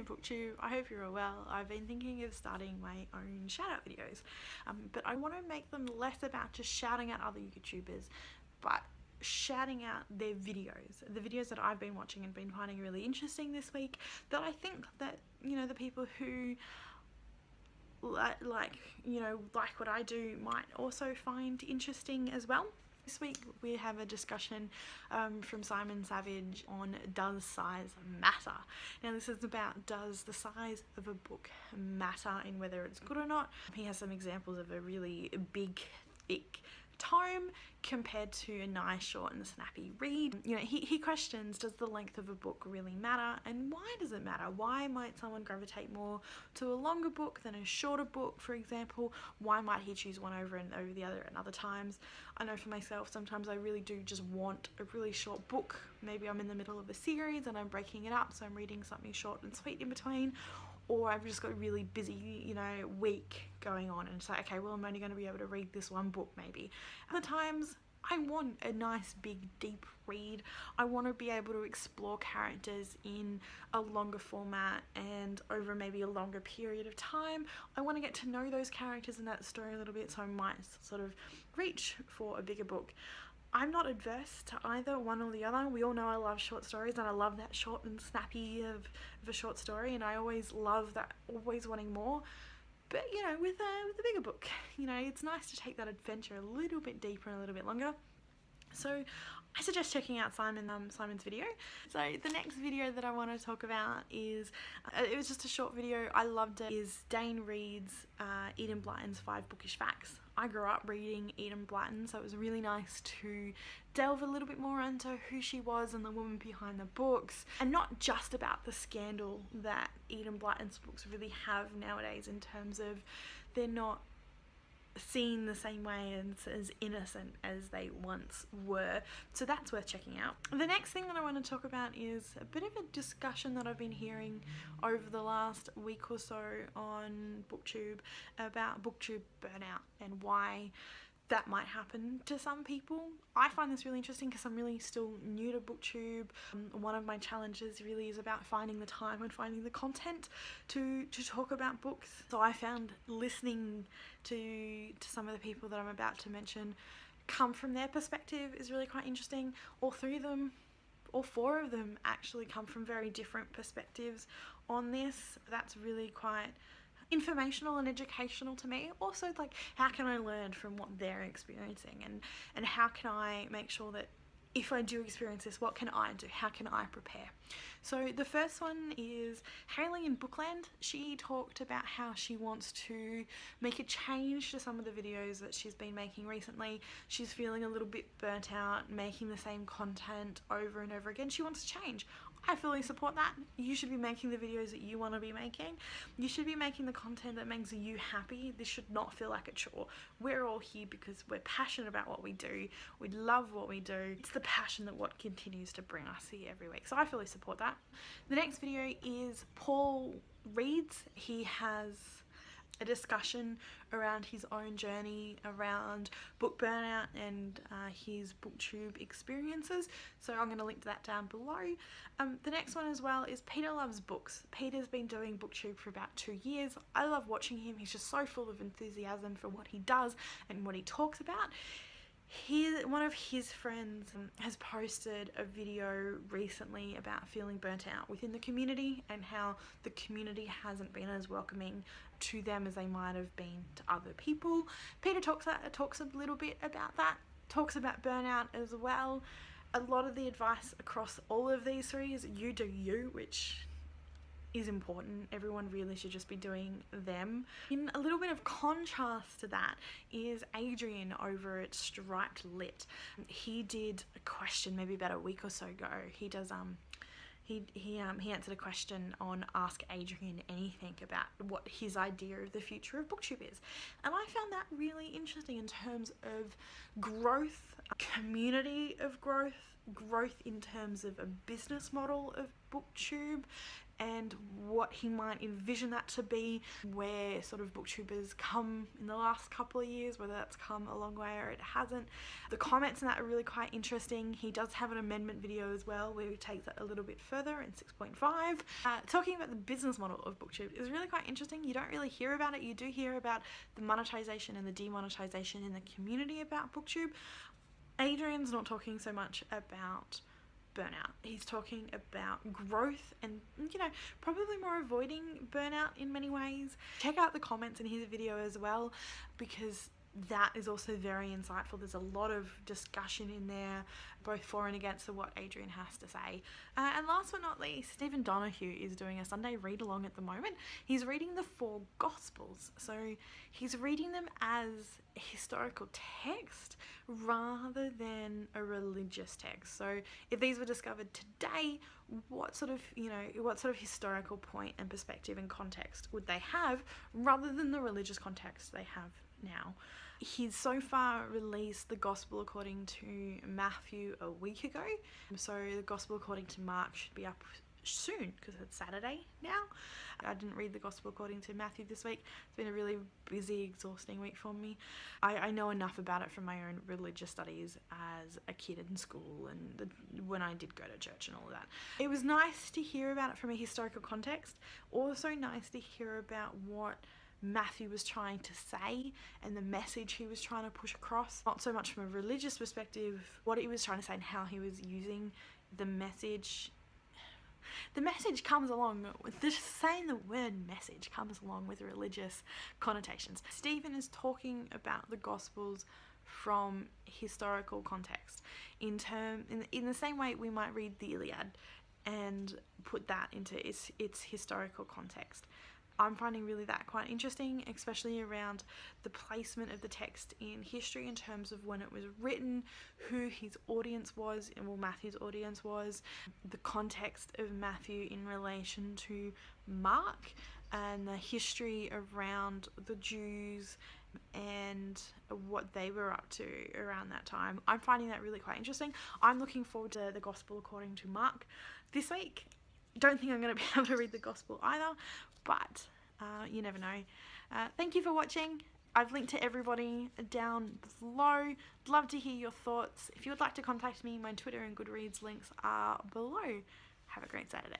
BookTube. I hope you're all well. I've been thinking of starting my own shout out videos, but I want to make them less about just shouting at other YouTubers, but shouting out their videos, the videos that I've been watching and been finding really interesting this week, that I think that, you know, the people who like what I do might also find interesting as well. This week we have a discussion from Simon Savage on does size matter. Now this is about, does the size of a book matter in whether it's good or not. He has some examples of a really big, thick tome compared to a nice, short and snappy read. You know, he questions, does the length of a book really matter, and why does it matter? Why might someone gravitate more to a longer book than a shorter book, for example? Why might he choose one over the other at other times? I know for myself, sometimes I really do just want a really short book. Maybe I'm in the middle of a series and I'm breaking it up, so I'm reading something short and sweet in between, or I've just got a really busy, you know, week going on, and it's like, okay, well, I'm only going to be able to read this one book maybe. Other times I want a nice big deep read. I want to be able to explore characters in a longer format and over maybe a longer period of time. I want to get to know those characters in that story a little bit, so I might sort of reach for a bigger book. I'm not adverse to either one or the other. We all know I love short stories, and I love that short and snappy of a short story, and I always love that, always wanting more. But you know, with a bigger book, you know, it's nice to take that adventure a little bit deeper and a little bit longer. So I suggest checking out Simon's video. So the next video that I want to talk about is, it was just a short video, I loved it, is Dane reads Enid Blyton's 5 Bookish Facts. I grew up reading Enid Blyton, so it was really nice to delve a little bit more into who she was and the woman behind the books, and not just about the scandal that Enid Blyton's books really have nowadays, in terms of they're not seen the same way and as innocent as they once were. So that's worth checking out. The next thing that I want to talk about is a bit of a discussion that I've been hearing over the last week or so on BookTube about BookTube burnout and why that might happen to some people. I find this really interesting because I'm really still new to BookTube. One of my challenges really is about finding the time and finding the content to talk about books. So I found listening to some of the people that I'm about to mention come from their perspective is really quite interesting. All 4 of them actually come from very different perspectives on this. That's really quite informational and educational to me. Also, like, how can I learn from what they're experiencing, and how can I make sure that if I do experience this, what can I do? How can I prepare? So the first one is Hailey in Bookland. She talked about how she wants to make a change to some of the videos that she's been making recently. She's feeling a little bit burnt out, making the same content over and over again. She wants to change. I fully support that. You should be making the videos that you want to be making. You should be making the content that makes you happy. This should not feel like a chore. We're all here because we're passionate about what we do. We love what we do. It's the passion that what continues to bring us here every week. So I fully support that. The next video is Paul Reads. He has a discussion around his own journey around book burnout and his BookTube experiences, so I'm going to link to that down below. The next one as well is Peter Loves Books. Peter's been doing BookTube for about 2 years. I love watching him. He's just so full of enthusiasm for what he does and what he talks about. One of his friends has posted a video recently about feeling burnt out within the community and how the community hasn't been as welcoming to them as they might have been to other people. Peter talks a little bit about that, talks about burnout as well. A lot of the advice across all of these 3 is you do you, which is important. Everyone really should just be doing them. In a little bit of contrast to that is Adrian over at Striped Lit. He did a question maybe about a week or so ago. He does he answered a question on Ask Adrian Anything about what his idea of the future of BookTube is, and I found that really interesting in terms of growth, community of growth in terms of a business model of BookTube, and what he might envision that to be, where sort of booktubers come in the last couple of years, whether that's come a long way or it hasn't. The comments in that are really quite interesting. He does have an amendment video as well where he takes it a little bit further in 6.5. Talking about the business model of BookTube is really quite interesting. You don't really hear about it. You do hear about the monetization and the demonetization in the community about BookTube. Adrian's not talking so much about burnout. He's talking about growth and, you know, probably more avoiding burnout in many ways. Check out the comments in his video as well, because that is also very insightful. There's a lot of discussion in there, both for and against what Adrian has to say. And last but not least, Stephen Donoguhe is doing a Sunday read along at the moment. He's reading the 4 Gospels. So he's reading them as historical text rather than a religious text. So if these were discovered today, what sort of historical point and perspective and context would they have rather than the religious context they have now? He's so far released the Gospel according to Matthew a week ago, so the Gospel according to Mark should be up soon because it's Saturday now. I didn't read the Gospel according to Matthew this week. It's been a really busy, exhausting week for me. I know enough about it from my own religious studies as a kid in school and when I did go to church and all of that. It was nice to hear about it from a historical context. Also nice to hear about what Matthew was trying to say and the message he was trying to push across. Not so much from a religious perspective, what he was trying to say and how he was using the message. The message comes along with just saying the word message comes along with religious connotations. Stephen is talking about the Gospels from historical context in the same way we might read the Iliad and put that into its historical context. I'm finding really that quite interesting, especially around the placement of the text in history in terms of when it was written, who his audience was, and well, Matthew's audience was, the context of Matthew in relation to Mark, and the history around the Jews and what they were up to around that time. I'm finding that really quite interesting. I'm looking forward to the Gospel according to Mark this week. Don't think I'm going to be able to read the Gospel either, but you never know. Thank you for watching. I've linked to everybody down below. Love to hear your thoughts. If you would like to contact me, my Twitter and Goodreads links are below. Have a great Saturday.